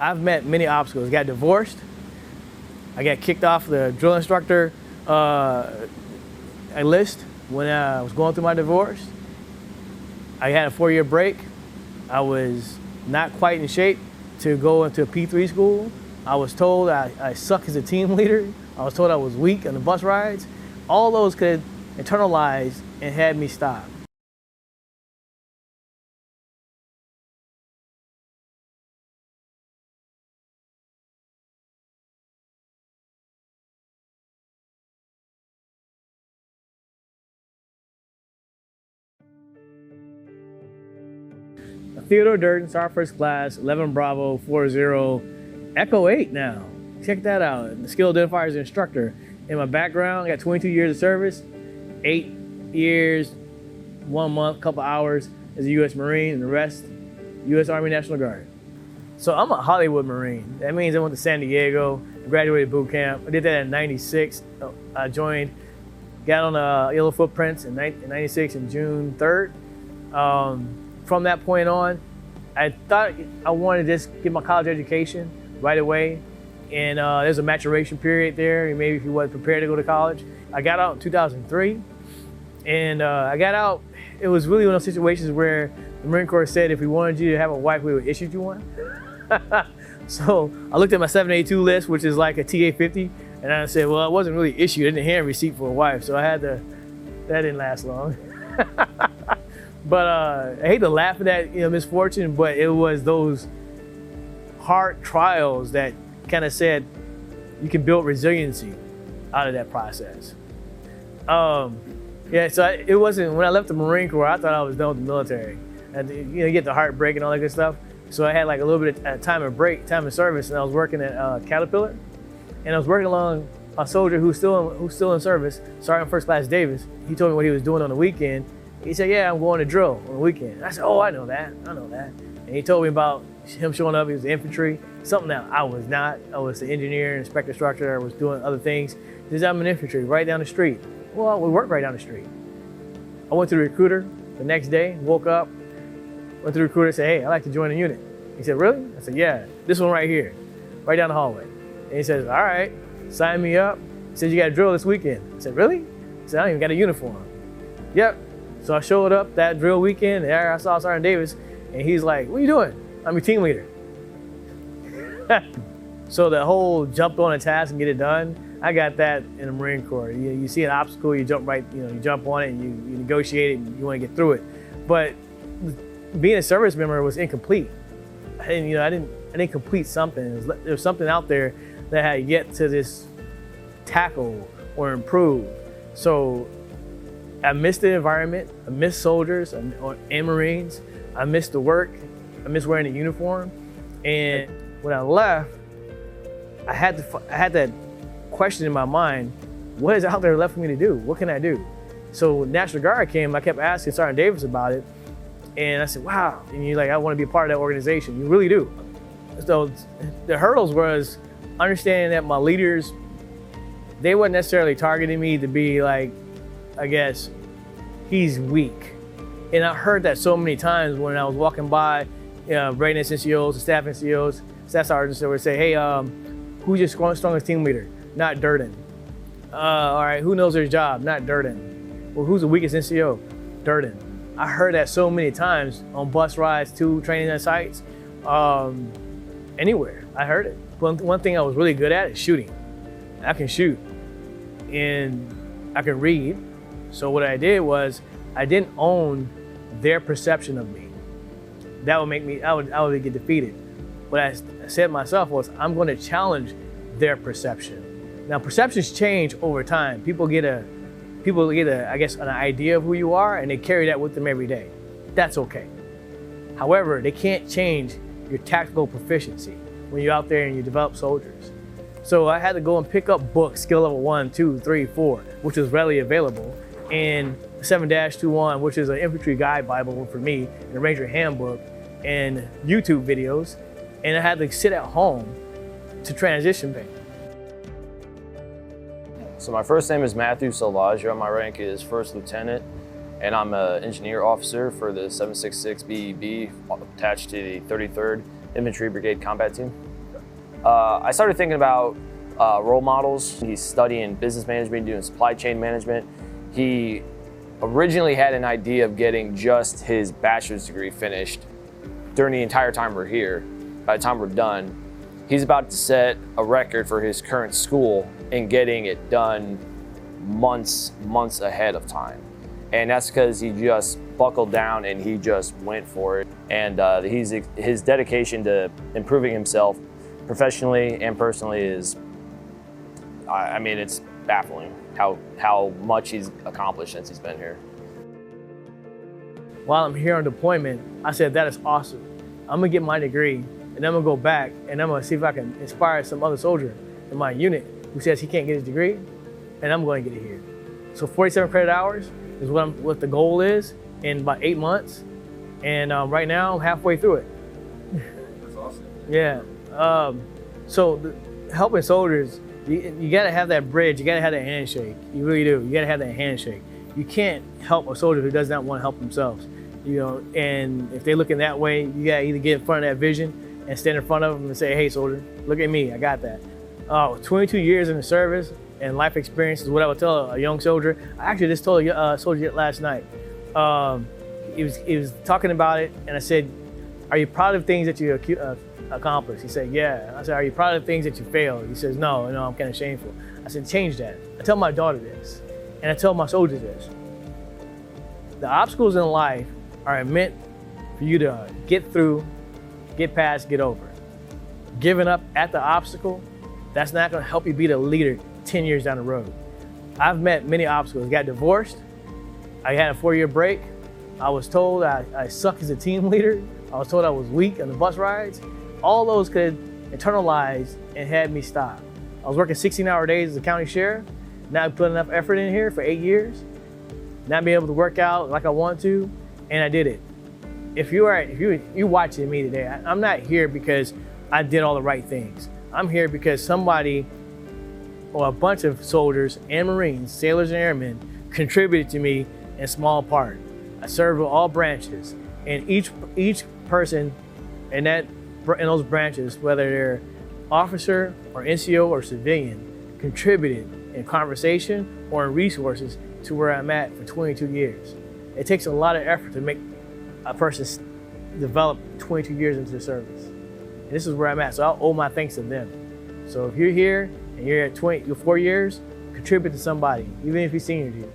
I've met many obstacles. Got divorced. I got kicked off the drill instructor list when I was going through my divorce. I had a 4-year break. I was not quite in shape to go into a P3 school. I was told I suck as a team leader. I was told I was weak on the bus rides. All those could internalize and had me stop. Theodore Durden, Sergeant First Class, 11 Bravo 40 Echo 8 now. Check that out. The skill identifier is instructor. In my background, I got 22 years of service, 8 years, 1 month, couple hours as a U.S. Marine, and the rest, U.S. Army National Guard. So I'm a Hollywood Marine. That means I went to San Diego, graduated boot camp. I did that in '96. I joined, got on the Yellow Footprints in '96 in June 3rd. From that point on, I thought I wanted to just get my college education right away. And there's a maturation period there, maybe if you wasn't prepared to go to college. I got out in 2003, and I got out, it was really one of those situations where the Marine Corps said if we wanted you to have a wife, we would issue you one. So I looked at my 782 list, which is like a TA-50, and I said, well, it wasn't really issued. I didn't hand a receipt for a wife, so I had to, that didn't last long. But I hate to laugh at that misfortune, but it was those hard trials that kind of said you can build resiliency out of that process. Yeah, so it wasn't, when I left the Marine Corps, I thought I was done with the military. And you get the heartbreak and all that good stuff. So I had like a little bit of time of break, time of service, and I was working at Caterpillar. And I was working along a soldier who's still in service, Sergeant First Class Davis. He told me what he was doing on the weekend. He said, yeah, I'm going to drill on the weekend. I said, oh, I know that. And he told me about him showing up. He was the infantry, something that I was not. I was the engineer, inspector instructor. I was doing other things. He said, I'm an infantry right down the street. Well, we work right down the street. I went to the recruiter the next day, woke up, went to the recruiter, said, hey, I'd like to join the unit. He said, really? I said, yeah, this one right here, right down the hallway. And he says, all right, sign me up. He said, you got to drill this weekend. I said, really? He said, I don't even got a uniform. Yep. So I showed up that drill weekend, and there I saw Sergeant Davis, and he's like, what are you doing? I'm your team leader. So the whole jump on a task and get it done, I got that in the Marine Corps. You see an obstacle, you jump right, you jump on it, and you negotiate it, and you want to get through it. But being a service member was incomplete. I didn't complete something. There was something out there that I had yet to just tackle or improve. So I missed the environment, I missed soldiers and Marines, I missed the work, I missed wearing the uniform. And when I left, I had that question in my mind, what is out there left for me to do? What can I do? So when National Guard came, I kept asking Sergeant Davis about it, and I said, wow, and you're like, I want to be a part of that organization. You really do. So the hurdles was understanding that my leaders, they weren't necessarily targeting me to be like, I guess, he's weak. And I heard that so many times when I was walking by, readiness NCOs, the staff NCOs, staff sergeants, they would say, hey, who's your strongest team leader? Not Durden. All right, who knows their job? Not Durden. Well, who's the weakest NCO? Durden. I heard that so many times on bus rides to training sites, anywhere. I heard it. One thing I was really good at is shooting. I can shoot and I can read. So what I did was I didn't own their perception of me. That would make me, I would get defeated. What I said to myself was, I'm going to challenge their perception. Now perceptions change over time. People get I guess, an idea of who you are, and they carry that with them every day. That's okay. However, they can't change your tactical proficiency when you're out there and you develop soldiers. So I had to go and pick up books, skill level 1, 2, 3, 4, which was readily available, and 7-21, which is an infantry guide Bible for me, and a Ranger handbook, and YouTube videos, and I had to sit at home to transition back. So my first name is Matthew Solagio. My rank is First Lieutenant, and I'm an engineer officer for the 766 BEB attached to the 33rd Infantry Brigade Combat Team. I started thinking about role models. He's studying business management, doing supply chain management. He originally had an idea of getting just his bachelor's degree finished during the entire time we're here. By the time we're done, he's about to set a record for his current school in getting it done months ahead of time. And that's because he just buckled down and he just went for it. And his dedication to improving himself professionally and personally is, I mean, it's baffling how much he's accomplished since he's been here. While I'm here on deployment, I said, that is awesome. I'm gonna get my degree and then I'm gonna go back and I'm gonna see if I can inspire some other soldier in my unit who says he can't get his degree, and I'm going to get it here. So 47 credit hours is what the goal is in about 8 months. And right now I'm halfway through it. That's awesome. Yeah. Helping soldiers, you gotta have that bridge, you gotta have that handshake. You really do. You gotta have that handshake. You can't help a soldier who does not want to help themselves. And if they're looking that way, you gotta either get in front of that vision and stand in front of them and say, hey soldier, look at me, I got that. 22 years in the service and life experience is what I would tell a young soldier. I actually just told a soldier last night. He was talking about it, and I said, are you proud of things that you accomplished? He said, yeah. I said, are you proud of things that you failed? He says, no, I'm kind of shameful. I said, change that. I tell my daughter this, and I tell my soldiers this. The obstacles in life are meant for you to get through, get past, get over. Giving up at the obstacle, that's not gonna help you be the leader 10 years down the road. I've met many obstacles. Got divorced. I had a 4-year break. I was told I suck as a team leader. I was told I was weak on the bus rides. All those could internalize and had me stop. I was working 16-hour days as a county sheriff, not putting enough effort in here for 8 years, not being able to work out like I want to, and I did it. If you're watching me today, I'm not here because I did all the right things. I'm here because somebody or a bunch of soldiers and Marines, sailors and airmen, contributed to me in small part. I served with all branches, and each person in those branches, whether they're officer or NCO or civilian, contributed in conversation or in resources to where I'm at for 22 years. It takes a lot of effort to make a person develop 22 years into the service. And this is where I'm at, so I owe my thanks to them. So if you're here and you're at 4 years, contribute to somebody, even if he's senior to you.